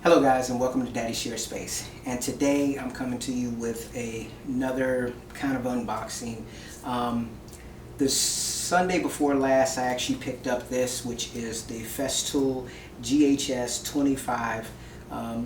Hello guys, and welcome to Daddy Share Space. And today I'm coming to you with another kind of unboxing. The Sunday before last I actually picked up this, which is the Festool GHS 25.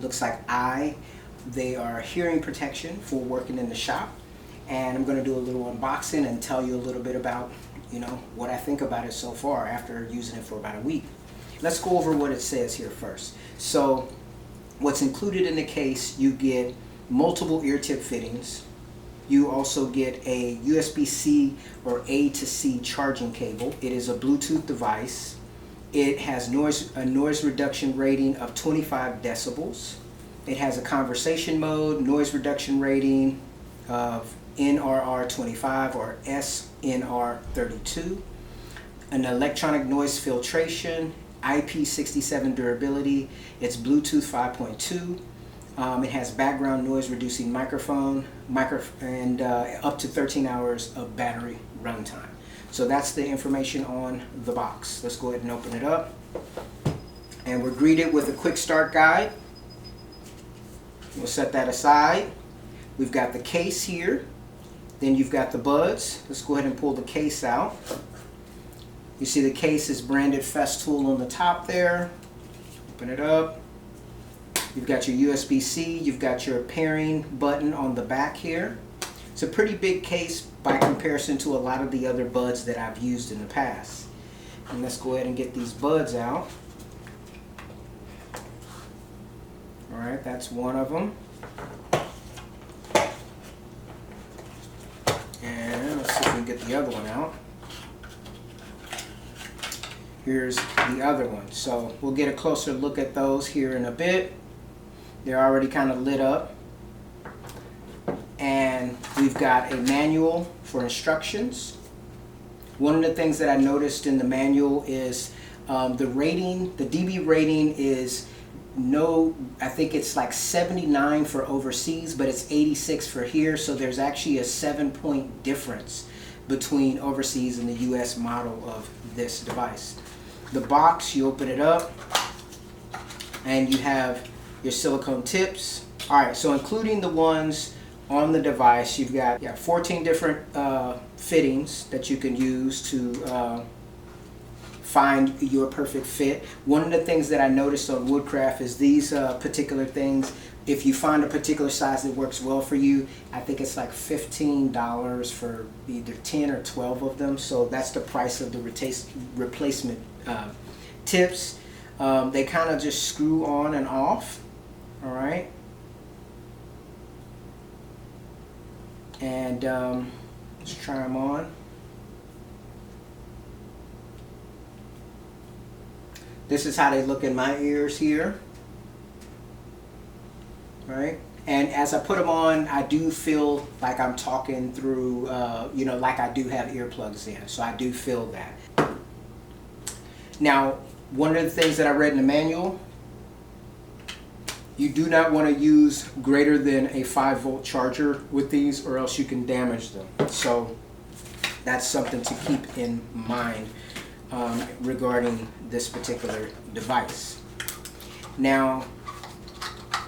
Looks like they are hearing protection for working in the shop. And I'm going to do a little unboxing and tell you a little bit about, what I think about it so far after using it for about a week. Let's go over what it says here first. So what's included in the case, you get multiple ear tip fittings. You also get a USB-C or A to C charging cable. It is a Bluetooth device. It has a noise reduction rating of 25 decibels. It has a conversation mode, noise reduction rating of NRR 25 or SNR 32. An electronic noise filtration, Ip67 Durability. It's Bluetooth 5.2. It has background noise reducing microphone, and up to 13 hours of battery runtime. So that's the information on the box. Let's go ahead and open it up. And we're greeted with a quick start guide. We'll set that aside. We've got the case here. Then you've got the buds. Let's go ahead and pull the case out. You see the case is branded Festool on the top there. Open it up. You've got your USB-C, you've got your pairing button on the back here. It's a pretty big case by comparison to a lot of the other buds that I've used in the past. And let's go ahead and get these buds out. Alright, that's one of them. And let's see if we can get the other one out. Here's the other one. So we'll get a closer look at those here in a bit. They're already kind of lit up. And we've got a manual for instructions. One of the things that I noticed in the manual is the rating, the dB rating is I think it's like 79 for overseas, but it's 86 for here. So there's actually a 7-point difference between overseas and the US model of this device. The box, you open it up and you have your silicone tips. Alright, so including the ones on the device, you've got 14 different fittings that you can use to find your perfect fit. One of the things that I noticed on Woodcraft is these particular things. If you find a particular size that works well for you, I think it's like $15 for either 10 or 12 of them. So that's the price of the replacement tips. They kind of just screw on and off. All right. And let's try them on. This is how they look in my ears here. Right, and as I put them on, I do feel like I'm talking through, like I do have earplugs in, so I do feel that. Now, one of the things that I read in the manual, you do not want to use greater than a 5-volt charger with these, or else you can damage them. So that's something to keep in mind regarding this particular device. Now,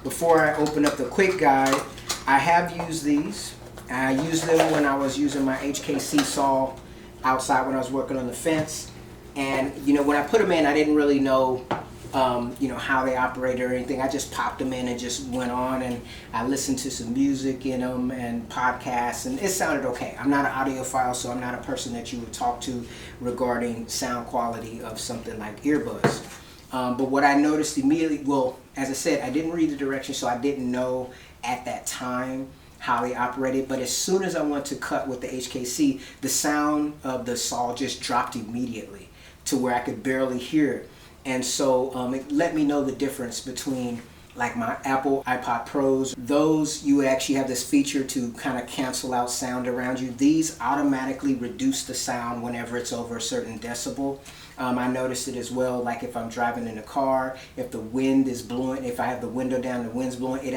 before I open up the quick guide, I have used these. I used them when I was using my HKC saw outside when I was working on the fence. And when I put them in, I didn't really know how they operated or anything. I just popped them in and just went on, and I listened to some music in them and podcasts, and it sounded okay. I'm not an audiophile, so I'm not a person that you would talk to regarding sound quality of something like earbuds. But what I noticed immediately, well, as I said, I didn't read the directions, so I didn't know at that time how they operated. But as soon as I went to cut with the HKC, the sound of the saw just dropped immediately to where I could barely hear it. And so it let me know the difference between like my Apple iPod Pros. Those, you actually have this feature to kind of cancel out sound around you. These automatically reduce the sound whenever it's over a certain decibel. I noticed it as well, like if I'm driving in a car, if the wind is blowing, if I have the window down, the wind's blowing, it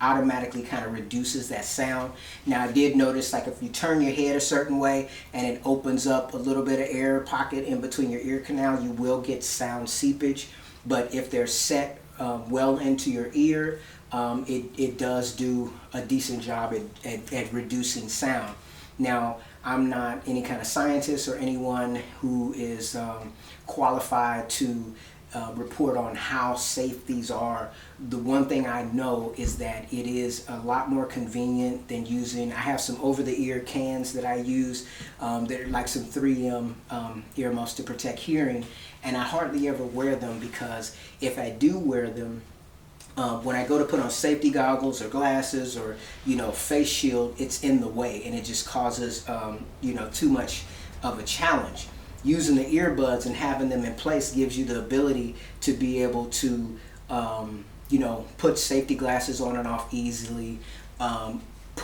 automatically kind of reduces that sound. Now I did notice, like if you turn your head a certain way and it opens up a little bit of air pocket in between your ear canal, you will get sound seepage. But if they're set well into your ear, it does do a decent job at reducing sound. Now, I'm not any kind of scientist or anyone who is qualified to report on how safe these are. The one thing I know is that it is a lot more convenient than using, I have some over-the-ear cans that I use. They're like some 3M earmuffs to protect hearing, and I hardly ever wear them because if I do wear them, when I go to put on safety goggles or glasses or, face shield, it's in the way and it just causes, too much of a challenge. Using the earbuds and having them in place gives you the ability to be able to, put safety glasses on and off easily.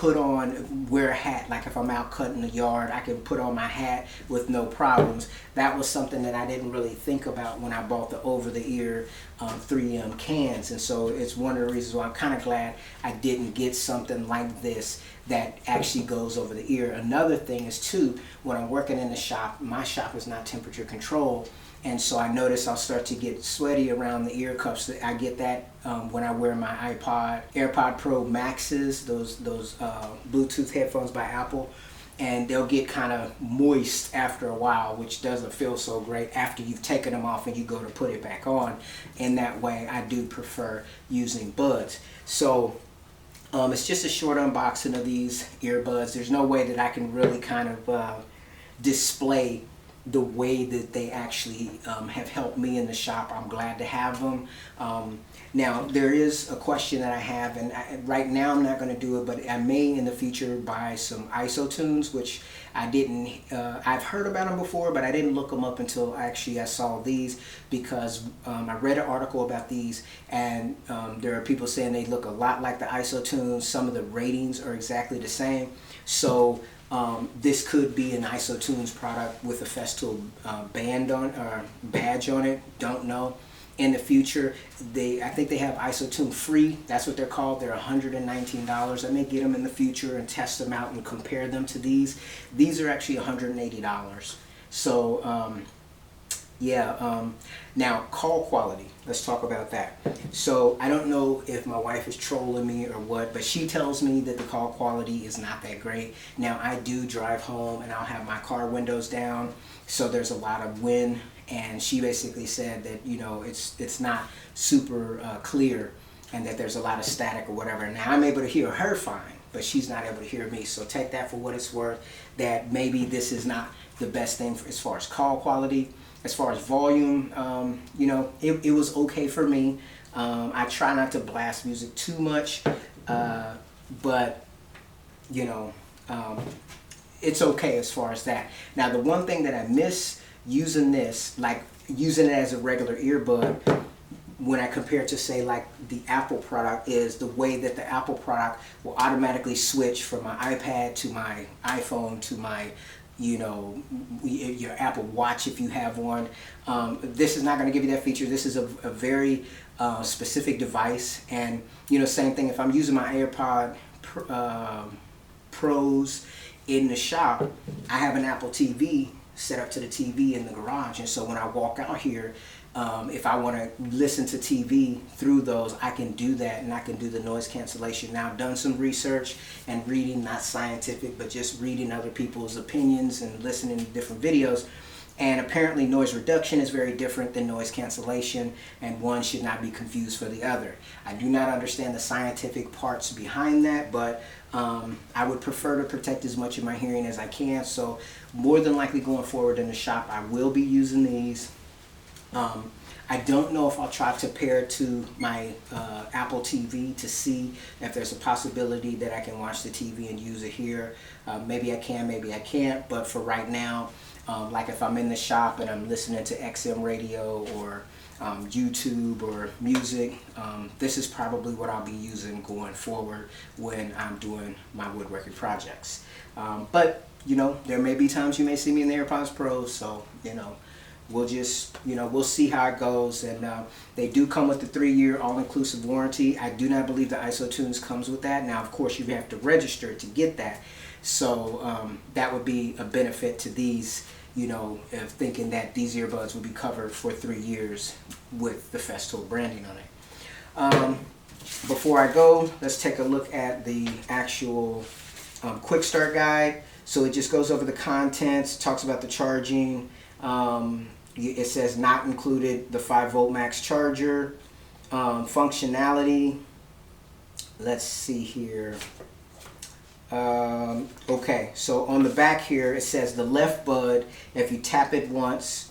Wear a hat, like if I'm out cutting the yard, I can put on my hat with no problems. That was something that I didn't really think about when I bought the over-the-ear 3M cans, and so it's one of the reasons why I'm kind of glad I didn't get something like this that actually goes over the ear. Another thing is too, when I'm working in the shop, my shop is not temperature controlled, and so I notice I'll start to get sweaty around the ear cups. I get that when I wear my AirPod Pro Maxes, those Bluetooth headphones by Apple, and they'll get kind of moist after a while, which doesn't feel so great after you've taken them off and you go to put it back on. And that way I do prefer using buds. So it's just a short unboxing of these earbuds. There's no way that I can really kind of display the way that they actually have helped me in the shop. I'm glad to have them. Now, there is a question that I have, and right now I'm not going to do it, but I may in the future buy some isotunes, which I didn't, I've heard about them before, but I didn't look them up until actually I saw these, because I read an article about these, and there are people saying they look a lot like the isotunes. Some of the ratings are exactly the same. So this could be an isotunes product with a Festool badge on it. Don't know. In the future, I think they have isotune free. That's what they're called. They're $119. I may get them in the future and test them out and compare them to these. These are actually $180. So now call quality. Let's talk about that. So I don't know if my wife is trolling me or what, but she tells me that the call quality is not that great. Now I do drive home and I'll have my car windows down, so there's a lot of wind, and she basically said that it's not super clear and that there's a lot of static or whatever. Now I'm able to hear her fine, but she's not able to hear me. So take that for what it's worth, that maybe this is not the best thing as far as call quality. As far as volume, it was okay for me. I try not to blast music too much, but it's okay as far as that. Now, the one thing that I miss using this, like using it as a regular earbud, when I compare it to, say, like the Apple product, is the way that the Apple product will automatically switch from my iPad to my iPhone to my your Apple Watch if you have one. This is not going to give you that feature. This is a very specific device, and same thing if I'm using my AirPod Pros in the shop. I have an Apple TV set up to the TV in the garage, and so when I walk out here, if I want to listen to TV through those, I can do that, and I can do the noise cancellation. Now, I've done some research and reading, not scientific, but just reading other people's opinions and listening to different videos, and apparently noise reduction is very different than noise cancellation, and one should not be confused for the other. I do not understand the scientific parts behind that, but I would prefer to protect as much of my hearing as I can, so more than likely going forward in the shop, I will be using these. I don't know if I'll try to pair it to my Apple TV to see if there's a possibility that I can watch the TV and use it here. Maybe I can, maybe I can't, but for right now, like if I'm in the shop and I'm listening to XM radio or YouTube or music, this is probably what I'll be using going forward when I'm doing my woodworking projects. But there may be times you may see me in the AirPods Pro, so we'll just, we'll see how it goes. And they do come with the 3-year all-inclusive warranty. I do not believe the isotunes comes with that. Now, of course, you have to register to get that. So that would be a benefit to these, of thinking that these earbuds would be covered for 3 years with the Festool branding on it. Before I go, let's take a look at the actual quick start guide. So it just goes over the contents, talks about the charging. It says not included the 5-volt max charger. Functionality. Let's see here. Okay, so on the back here it says the left bud, if you tap it once,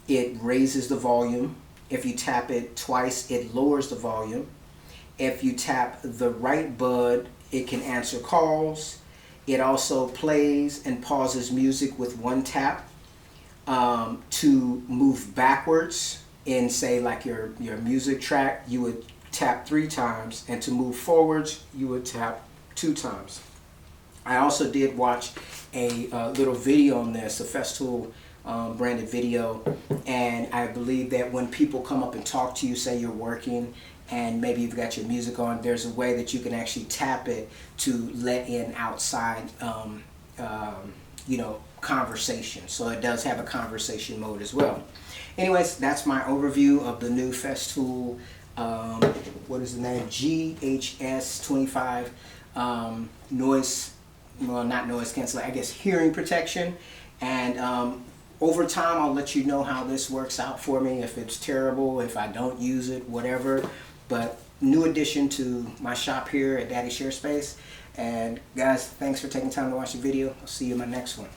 it raises the volume. If you tap it twice, it lowers the volume. If you tap the right bud, it can answer calls. It also plays and pauses music with one tap. To move backwards in, say, like your music track, you would tap 3 times, and to move forwards, you would tap 2 times. I also did watch a little video on this, a Festool branded video, and I believe that when people come up and talk to you, say you're working and maybe you've got your music on, there's a way that you can actually tap it to let in outside you know, conversation. So it does have a conversation mode as well. Anyways, that's my overview of the new Festool, what is the name? GHS 25 noise, well, not noise cancellation, I guess hearing protection. And over time, I'll let you know how this works out for me, if it's terrible, if I don't use it, whatever. But new addition to my shop here at Daddy Share Space. And guys, thanks for taking time to watch the video. I'll see you in my next one.